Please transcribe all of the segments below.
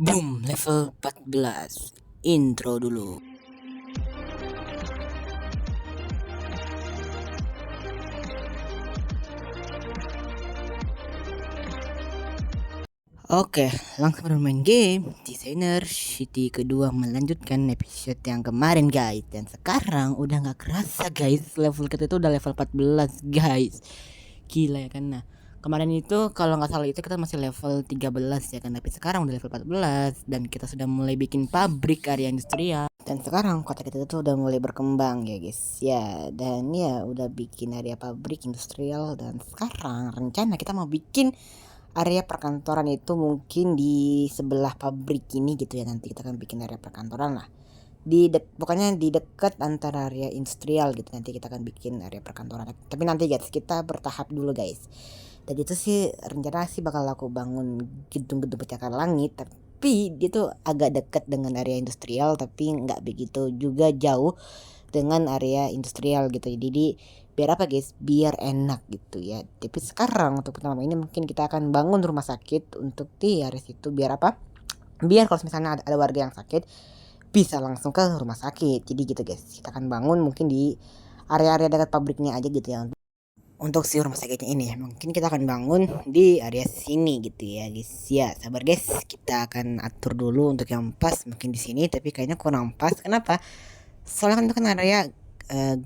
Boom, level 14. Intro dulu. Oke, langsung bermain game. Desainer City kedua melanjutkan episode yang kemarin guys. Dan sekarang udah gak kerasa guys, level kita itu udah level 14 guys. Gila ya kan. Nah, kemarin itu kalau nggak salah itu kita masih level 13 ya kan. Tapi sekarang udah level 14 dan kita sudah mulai bikin pabrik area industrial. Dan sekarang kota kita itu udah mulai berkembang ya guys ya. Dan ya udah bikin area pabrik industrial. Dan sekarang rencana kita mau bikin area perkantoran itu mungkin di sebelah pabrik ini gitu ya. Nanti kita akan bikin area perkantoran lah pokoknya di dekat antara area industrial gitu. Nanti kita akan bikin area perkantoran, tapi nanti guys kita bertahap dulu guys. Dan itu sih rencana sih bakal aku bangun gedung-gedung pencakar langit, tapi dia tuh agak dekat dengan area industrial tapi nggak begitu juga jauh dengan area industrial gitu. Jadi biar apa guys, biar enak gitu ya. Tapi sekarang untuk pertama ini mungkin kita akan bangun rumah sakit untuk di area situ. Biar apa, biar kalau misalnya ada warga yang sakit bisa langsung ke rumah sakit. Jadi gitu guys, kita akan bangun mungkin di area-area dekat pabriknya aja gitu ya. Untuk si rumah sakitnya ini ya, mungkin kita akan bangun di area sini gitu ya guys. Ya sabar guys, kita akan atur dulu untuk yang pas mungkin di sini, tapi kayaknya kurang pas. Kenapa? Soalnya kan itu kan area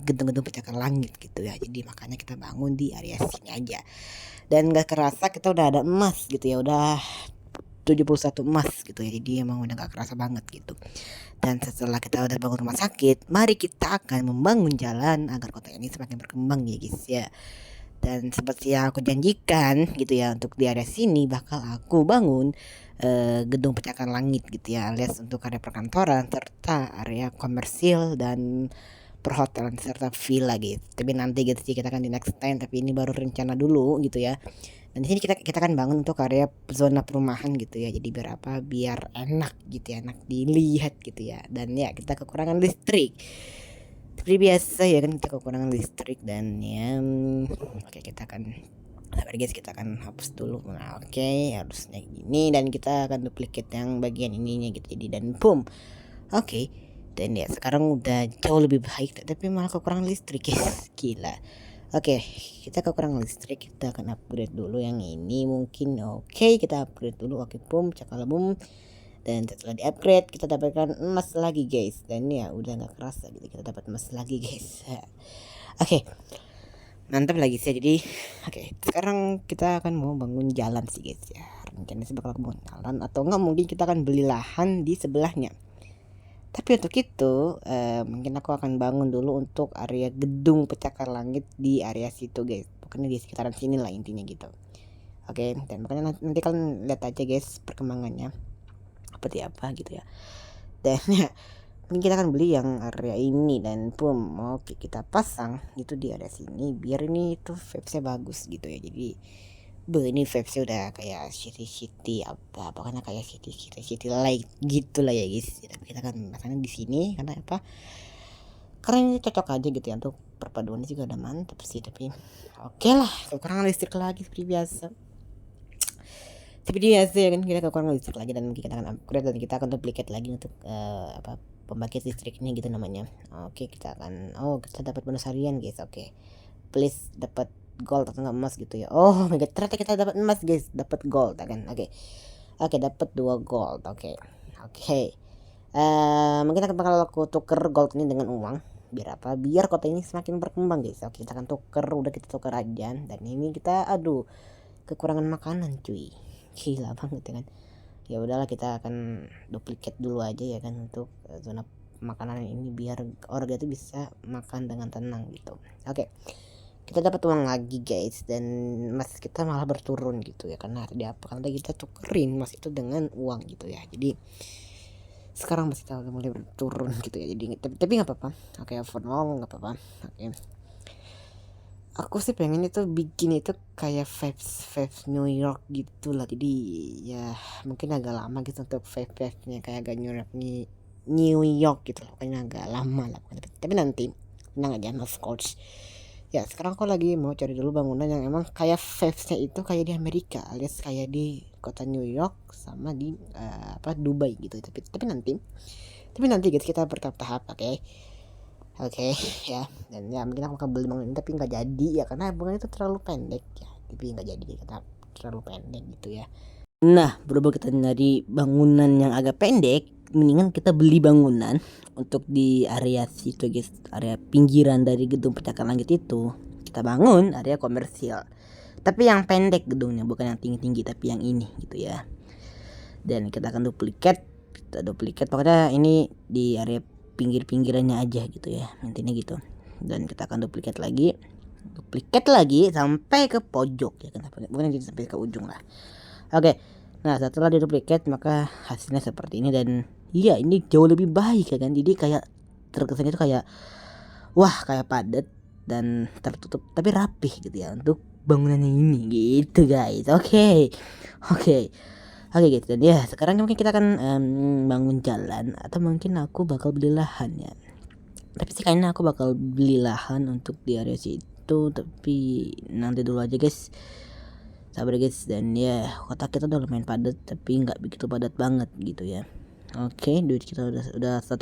gedung-gedung pencakar langit gitu ya. Jadi makanya kita bangun di area sini aja. Dan gak kerasa kita udah ada emas gitu ya, udah 71 emas gitu ya. Jadi emang udah gak kerasa banget gitu. Dan setelah kita udah bangun rumah sakit, mari kita akan membangun jalan agar kota ini semakin berkembang ya guys ya. Dan seperti yang aku janjikan gitu ya, untuk di area sini bakal aku bangun gedung pencakar langit gitu ya, alias untuk area perkantoran serta area komersil dan perhotelan serta villa gitu. Tapi nanti gitu sih, kita akan di next time, tapi ini baru rencana dulu gitu ya. Dan di sini kita akan bangun untuk area zona perumahan gitu ya. Jadi biar apa? Biar enak gitu ya, enak dilihat gitu ya. Dan ya kita kekurangan listrik. Seperti biasa ya kan, kita kekurangan listrik dan ya oke, kita akan sabar guys, kita akan hapus dulu. Nah oke, harusnya gini, dan kita akan duplicate yang bagian ininya gitu. Jadi dan boom. Oke. Dan ya sekarang udah jauh lebih baik, tapi malah kekurangan listrik guys. Gila. Oke, kita kekurangan listrik, kita akan upgrade dulu yang ini mungkin. Oke, kita upgrade dulu. Oke, boom, cakala boom. Dan setelah di upgrade kita dapatkan emas lagi guys. Dan ya udah nggak kerasa gitu, kita dapat emas lagi guys. Oke, mantap lagi sih. Jadi oke, sekarang kita akan mau bangun jalan sih guys ya. Rencananya sih bakal bangun jalan, atau enggak mungkin kita akan beli lahan di sebelahnya. Tapi untuk itu mungkin aku akan bangun dulu untuk area gedung pencakar langit di area situ guys. Pokoknya di sekitaran sini lah intinya gitu. Oke, dan makanya nanti kalian lihat aja guys perkembangannya seperti apa gitu ya. Dan ya mungkin kita akan beli yang area ini dan boom. Oke, kita pasang itu di area sini biar ini tuh vibes-nya bagus gitu ya. Jadi ini vibesnya udah kayak city apa pokoknya kayak city light gitu lah ya guys. Tapi kita kan masanya di sini karena apa, karena ini cocok aja gitu ya, untuk perpaduan juga udah mantap sih. Tapi oke lah, kekurangan listrik lagi seperti biasa. Seperti biasa ya kan, kita kekurangan listrik lagi, dan kita akan upgrade dan kita akan duplicate lagi untuk pembangkit listrik ini gitu namanya. Oke, kita akan kita dapat bonus harian guys. Oke, please dapat gold atau enggak emas gitu ya. Oh my god, ternyata kita dapat emas guys, dapat gold kan. Oke, dapat 2 gold. Oke. Mungkin bakal aku tuker gold ini dengan uang. Biar apa? Biar kota ini semakin berkembang guys. Oke, kita akan tuker, udah kita tuker aja. Dan ini kita kekurangan makanan cuy. Gila banget ya kan. Ya udahlah, kita akan duplicate dulu aja ya kan untuk zona makanan ini biar warga itu bisa makan dengan tenang gitu. Oke. Kita dapat uang lagi guys, dan emas kita malah berturun gitu ya, karena tadi apa, karena kita tukerin emas itu dengan uang gitu ya. Jadi sekarang masih udah mulai berturun gitu ya. Jadi tapi nggak apa-apa. Oke, for now nggak apa-apa. Oke, aku sih pengen itu bikin itu kayak vibes New York gitu lah. Jadi ya mungkin agak lama gitu untuk vibesnya kayak agak New York gitu loh, pokoknya agak lama lah. Tapi nanti tenang aja, of course. Ya sekarang aku lagi mau cari dulu bangunan yang emang kayak vibesnya itu kayak di Amerika, alias kayak di kota New York sama di Dubai gitu. Tapi nanti guys, kita bertahap-tahap. Oke ya. Dan ya mungkin aku akan beli bangunan ini, tapi nggak jadi ya karena bangunan itu terlalu pendek ya. Tapi nggak jadi karena terlalu pendek gitu ya. Nah, berhubung kita nyari bangunan yang agak pendek, mendingan kita beli bangunan untuk di area situ guys, area pinggiran dari gedung pencakar langit itu. Kita bangun area komersial. Tapi yang pendek gedungnya, bukan yang tinggi-tinggi, tapi yang ini gitu ya. Dan kita akan duplikat pokoknya ini di area pinggir-pinggirannya aja gitu ya, intinya gitu. Dan kita akan duplikat lagi sampai ke pojok ya, kenapa bukan jadi sampai ke ujung lah. Oke, nah setelah diduplikat maka hasilnya seperti ini. Dan iya, ini jauh lebih baik ya kan. Jadi kayak terkesan itu kayak wah, kayak padat dan tertutup tapi rapih gitu ya untuk bangunannya ini gitu guys. Oke guys. Dan ya sekarang mungkin kita akan bangun jalan, atau mungkin aku bakal beli lahan ya. Tapi sih kayaknya aku bakal beli lahan untuk di area situ, tapi nanti dulu aja guys, sabar guys. Dan ya kota kita udah lumayan padat, tapi nggak begitu padat banget gitu ya. Oke, duit kita udah 1,2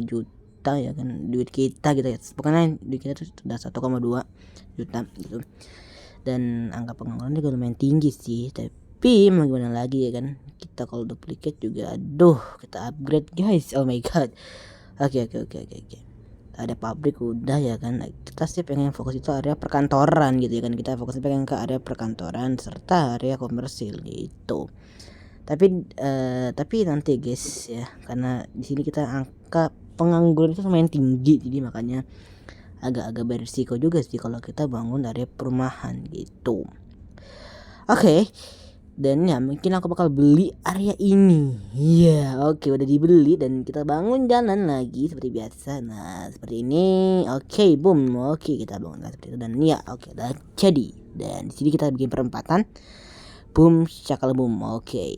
juta ya kan, duit kita gitu ya, pokoknya duit kita tuh udah 1,2 juta gitu. Dan angka pengangguran juga lumayan tinggi sih, tapi mau gimana lagi ya kan, kita kalau duplikat juga kita upgrade guys. Oh my god. Oke. Ada pabrik udah ya kan, kita sih pengen fokus itu area perkantoran gitu ya kan, kita fokus pengen ke area perkantoran serta area komersil gitu. Tapi nanti guys ya, karena di sini kita angka pengangguran itu lumayan tinggi, jadi makanya agak berisiko juga sih kalau kita bangun area perumahan gitu. Oke. Dan ya mungkin aku bakal beli area ini. Iya, oke, udah dibeli dan kita bangun jalan lagi seperti biasa. Nah, seperti ini. Oke, boom. Oke, kita bangun seperti itu. Dan ya, oke, udah jadi. Dan di sini kita bikin perempatan. Boom, cakal boom. Oke.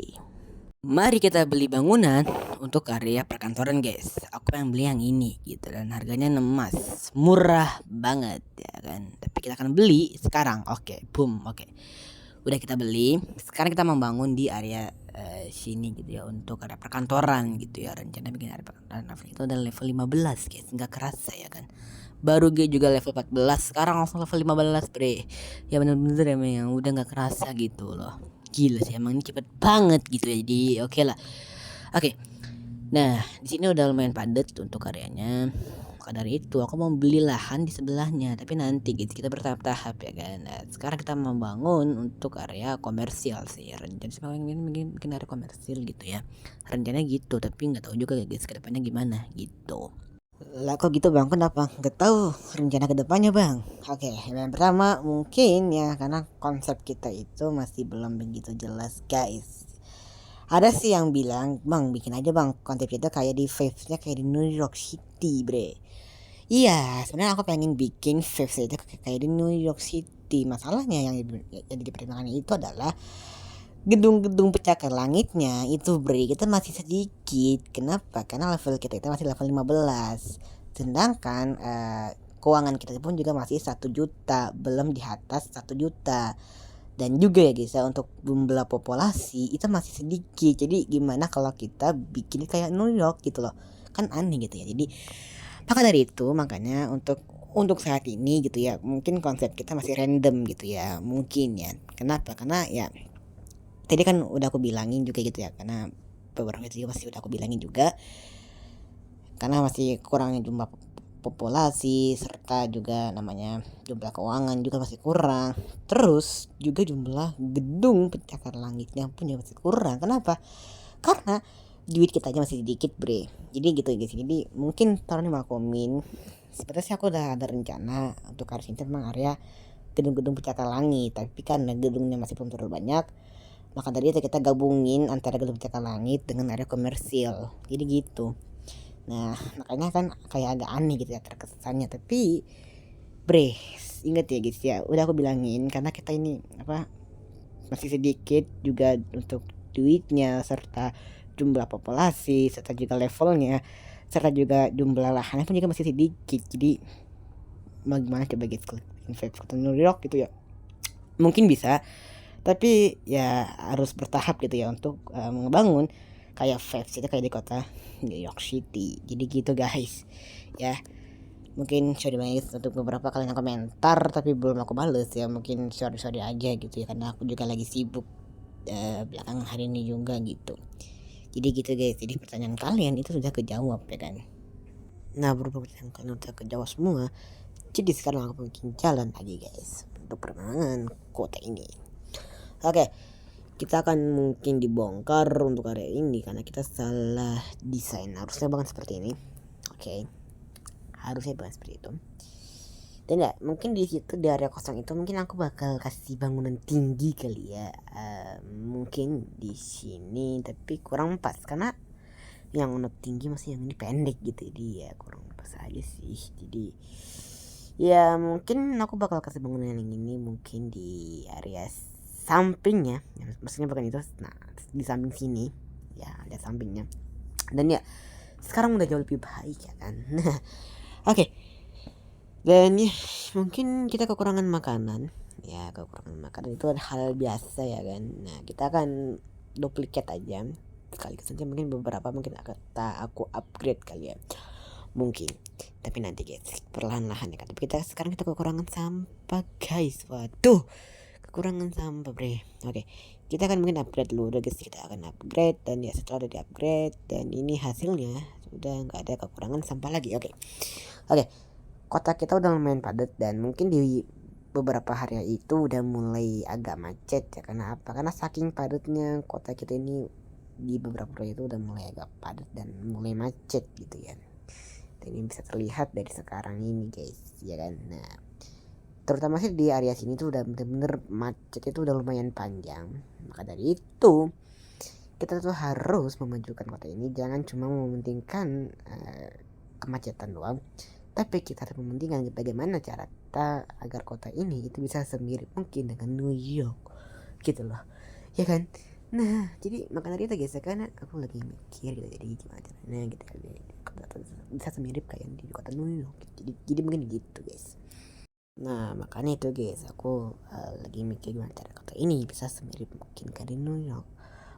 Mari kita beli bangunan untuk area perkantoran guys. Aku yang beli yang ini gitu, dan harganya emas, murah banget ya kan. Tapi kita akan beli sekarang. Oke, boom. Oke. Udah kita beli, sekarang kita membangun di area sini gitu ya, untuk area perkantoran gitu ya. Rencana bikin area perkantoran itu udah level 15 guys, nggak kerasa ya kan. Baru juga level 14, sekarang langsung level 15 bre. Ya bener-bener emang yang udah nggak kerasa gitu loh. Gila sih, emang ini cepet banget gitu ya. Jadi oke lah. Oke. Nah, di sini udah lumayan padat untuk areanya. Maka dari itu aku mau beli lahan di sebelahnya, tapi nanti gitu, kita bertahap-tahap ya kan. Nah, sekarang kita membangun untuk area komersial sih, rencana sih bikin area komersil gitu ya, rencananya gitu. Tapi nggak tahu juga guys kedepannya gimana gitu. Lah kok gitu bang, kenapa? Nggak tahu rencana kedepannya bang. Oke, yang pertama mungkin ya karena konsep kita itu masih belum begitu jelas guys. Ada sih yang bilang, bang bikin aja bang konsep kita kayak di Vibes-nya kayak di New York City bre. Iya, sebenarnya aku pengen bikin Vibes itu kayak di New York City. Masalahnya yang jadi pertimbangan itu adalah gedung-gedung pencakar langitnya itu bre, kita masih sedikit. Kenapa? Karena level kita itu masih level 15. Sedangkan keuangan kita pun juga masih 1 juta, belum di atas 1 juta. Dan juga ya guys ya, untuk jumlah populasi itu masih sedikit. Jadi gimana kalau kita bikin kayak New York gitu loh, kan aneh gitu ya. Jadi maka dari itu, makanya untuk saat ini gitu ya, mungkin konsep kita masih random gitu ya, mungkin ya. Kenapa? Karena ya tadi kan udah aku bilangin juga gitu ya, karena beberapa itu masih udah aku bilangin juga, karena masih kurangnya jumlah populasi serta juga namanya jumlah keuangan juga masih kurang. Terus juga jumlah gedung pencakar langitnya pun juga masih kurang. Kenapa? Karena duit kita aja masih sedikit bre. Jadi gitu guys. Jadi mungkin tahun ini makomin, sebenarnya aku udah ada rencana untuk harus ini memang area gedung-gedung pencakar langit, tapi kan gedungnya masih belum terlalu banyak. Maka dari itu kita gabungin antara gedung pencakar langit dengan area komersil. Jadi gitu. Nah makanya kan kayak agak aneh gitu ya terkesannya. Tapi bre, inget ya guys ya, udah aku bilangin karena kita ini masih sedikit juga untuk duitnya, serta jumlah populasi, serta juga levelnya, serta juga jumlah lahannya pun juga masih sedikit. Jadi bagaimana coba guys, Vibes New York gitu ya, mungkin bisa, Tapi ya harus bertahap gitu ya untuk ngebangun kayak Vibes itu kayak di kota New York City. Jadi gitu guys. Ya, mungkin sorry banget untuk beberapa kalian yang komentar tapi belum aku bales ya. Mungkin sorry aja gitu ya, karena aku juga lagi sibuk belakangan hari ini juga gitu. Jadi gitu guys. Jadi pertanyaan kalian itu sudah kejawab ya kan. Nah, berhubung pertanyaan kalian udah kejawab semua, jadi sekarang aku bikin jalan lagi guys untuk perkembangan kota ini. Oke, kita akan mungkin dibongkar untuk area ini karena kita salah desain. Harusnya bukan seperti ini. Oke, harusnya bukan seperti itu. Dan ya, mungkin di situ di area kosong itu mungkin aku bakal kasih bangunan tinggi kali ya. Mungkin di sini tapi kurang pas karena yang untuk tinggi masih yang ini pendek gitu. Jadi ya kurang pas aja sih. Jadi ya mungkin aku bakal kasih bangunan yang ini mungkin di area sampingnya ya, maksudnya bukan itu, nah di samping sini ya, ada sampingnya. Dan ya sekarang udah jauh lebih baik ya kan. Oke. Dan ya mungkin kita kekurangan makanan ya, kekurangan makanan itu hal biasa ya kan. Nah kita akan duplikat aja sekaligus saja, mungkin beberapa mungkin aku upgrade kali ya mungkin, tapi nanti guys perlahan-lahan ya kan. Tapi sekarang kita kekurangan sampah guys. Waduh, kekurangan sampah bre. Oke, kita akan mungkin upgrade dulu guys. Kita akan upgrade dan ya setelah udah di upgrade dan ini hasilnya sudah nggak ada kekurangan sampah lagi. Oke, kota kita udah lumayan padat dan mungkin di beberapa hari itu udah mulai agak macet ya. Karena apa? Karena saking padatnya kota kita ini di beberapa hari itu udah mulai agak padat dan mulai macet gitu ya. Dan ini bisa terlihat dari sekarang ini guys ya kan. Nah, terutama sih di area sini tuh udah bener-bener macet itu udah lumayan panjang. Maka dari itu kita tuh harus memajukan kota ini. Jangan cuma mementingkan kemacetan doang, tapi kita harus mementingkan bagaimana cara kita agar kota ini itu bisa semirip mungkin dengan New York gitu loh ya kan. Nah jadi maka dari itu guys, karena aku lagi mikir gitu, jadi gimana caranya gitu kan bisa semirip kayak di kota New York. Jadi mungkin gitu guys. Nah makanya itu guys, aku lagi mikir gimana cara kota ini bisa semirip mungkin kayak di New York.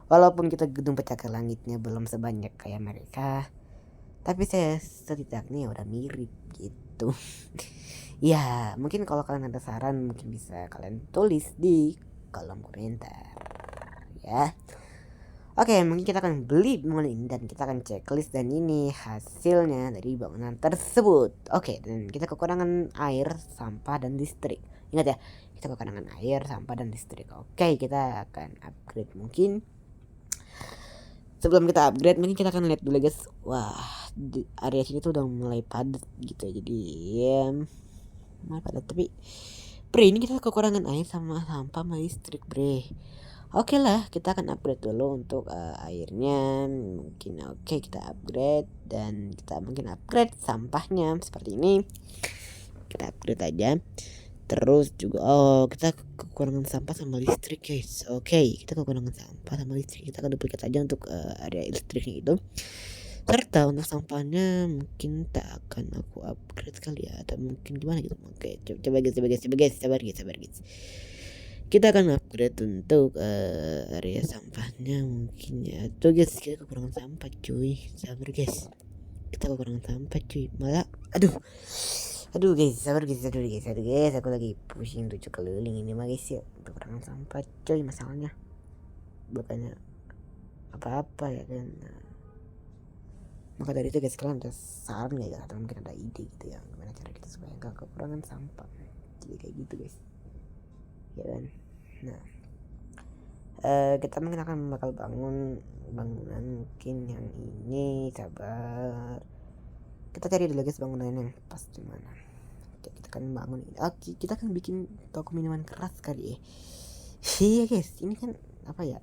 Walaupun kita gedung pencakar langitnya belum sebanyak kayak mereka, tapi saya setidaknya udah mirip gitu. Ya mungkin kalau kalian ada saran mungkin bisa kalian tulis di kolom komentar ya. Oke, mungkin kita akan beli bangunan ini dan kita akan checklist, dan ini hasilnya dari bangunan tersebut. Oke, dan kita kekurangan air, sampah, dan listrik. Ingat ya, kita kekurangan air, sampah, dan listrik. Oke, kita akan upgrade mungkin. Sebelum kita upgrade mungkin kita akan lihat dulu guys. Wah, di area sini tuh udah mulai padat gitu ya. Jadi ya mulai padat, tapi bre ini kita kekurangan air sama sampah sama listrik bre. Oke lah, kita akan upgrade dulu untuk airnya mungkin. Oke, kita upgrade dan kita mungkin upgrade sampahnya seperti ini. Kita upgrade aja. Terus juga kita kekurangan sampah sama listrik guys. Oke, kita kekurangan sampah sama listrik. Kita akan duplikat aja untuk area listriknya itu. Serta untuk sampahnya mungkin tak akan aku upgrade kali ya, atau mungkin gimana gitu. Oke, coba guys, sabar guys. Kita akan upgrade untuk area sampahnya mungkin ya. Tuh guys, kita kekurangan sampah cuy. Sabar guys, kita kekurangan sampah cuy. Malah aduh guys, sabar guys, aku lagi pusing 7 keliling ini mah guys ya. Kekurangan sampah cuy masalahnya, bukannya apa-apa ya kan. Maka dari itu guys, kalian ada saran gak ya, atau mungkin ada ide gitu ya gimana cara kita supaya gak kekurangan sampah. Jadi kayak gitu guys ya kan. Nah kita mungkin akan bakal bangun bangunan mungkin yang ini. Sabar, kita cari dulu guys bangunan yang pas dimana. Oke, kita akan bangun ini. Oke, kita akan bikin toko minuman keras kali ya. Iya guys, ini kan apa ya,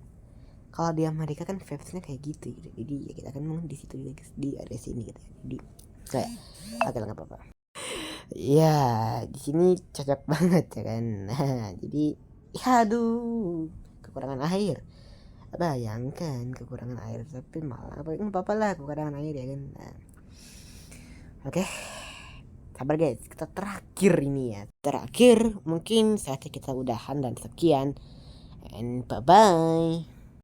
kalau di Amerika kan vibesnya kayak gitu. Jadi ya kita akan bangun di situ guys, di area sini gitu. Jadi kayak oke lah, nggak apa-apa. Ya di sini cocok banget ya kan. Nah, jadi aduh, kekurangan air. Bayangkan kekurangan air, tapi malah nggak apa-apa lah kekurangan air ya kan. Nah, oke, sabar guys, kita terakhir ini ya. Terakhir mungkin saatnya kita udahan dan sekian and bye bye.